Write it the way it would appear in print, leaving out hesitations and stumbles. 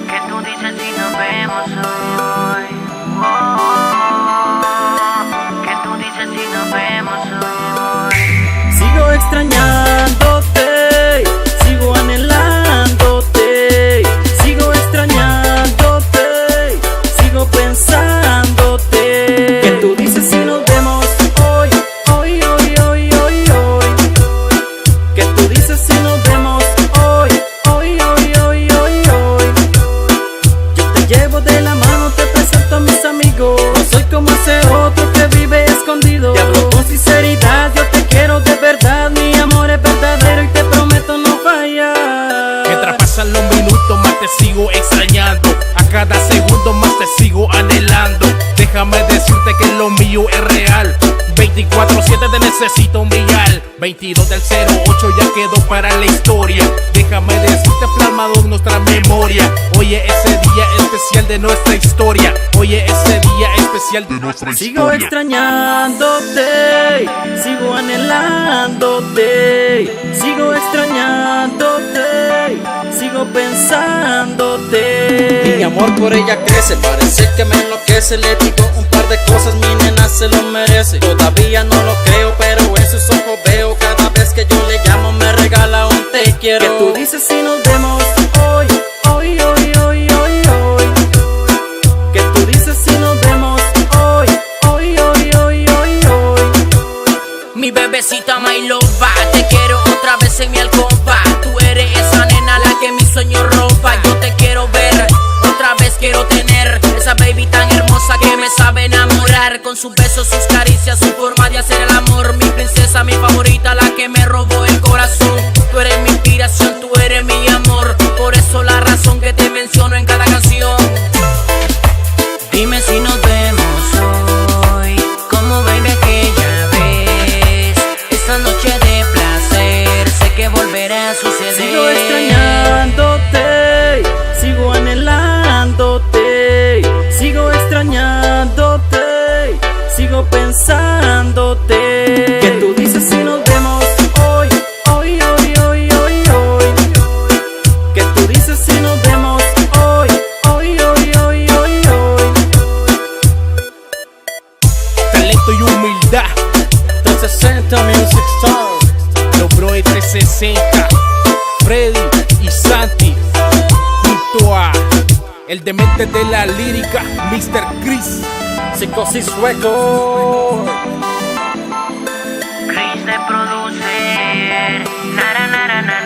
¿Qué tú dices si nos vemos hoy? ¿Qué tú dices si nos vemos hoy? Sigo extrañándote, sigo anhelándote, sigo extrañándote, sigo pensándote. ¿Qué tú dices si nos vemos hoy, hoy, hoy, hoy, hoy, hoy? ¿Qué tú dices si nos vemos hoy, hoy, hoy, hoy, hoy, hoy? Yo te llevo de la mano, te presento a mis amigos. No soy como ese otro que vive escondido. Te hablo con sinceridad, yo te quiero de verdad. Mi amor es verdadero y te prometo no fallar. Mientras pasan los minutos más te sigo extrañando, a cada segundo más te sigo anhelando. Déjame decirte que lo mío es real, 24/7 te necesito millar. 22 del 08 ya quedó para la historia. Déjame decirte plasmado en nuestra memoria. Oye, ese día especial de nuestra historia. Oye, ese día especial de nuestra historia. Sigo extrañándote, sigo anhelándote, sigo extrañándote, sigo pensándote. Mi amor por ella crece, parece que me enloquece. Le digo un par de cosas, mi nena se lo merece. Todavía no lo creo, pero en sus ojos veo. Cada vez que yo le llamo me regala un te quiero. ¿Qué tú dices si nos vemos hoy, hoy, hoy, hoy, hoy, hoy? ¿Qué tú dices si nos vemos hoy, hoy, hoy, hoy, hoy, hoy? Mi bebecita my loba, te quiero otra vez en mi alcoba. Tú eres esa nena la que mi sueño roba. Yo te quiero ver, otra vez quiero tener esa baby tan hermosa que me sabe enamorar. Con sus besos, sus caricias, su forma de hacer el amor. Mi princesa, mi favorita, la que me robó el corazón. Tú eres mi inspiración, tú eres mi amor. Por eso la razón que te menciono en cada canción. Dime si nos vemos hoy, como baby aquella vez. Esa noche de placer, sé que volverá a suceder. Sigo extrañándote, sigo anhelándote, sigo extrañándote, sigo pensándote. ¿Qué tú dices si nos vemos hoy, hoy, hoy, hoy, hoy, hoy? ¿Qué tú dices si nos vemos hoy, hoy, hoy, hoy, hoy, hoy? Talento y humildad, 360 Music Star. los bro de 360, Freddy y Santi, junto a el demente de la lírica, Mr. Chris. Psicosis Record. Chris de producer, nara, nara, nara.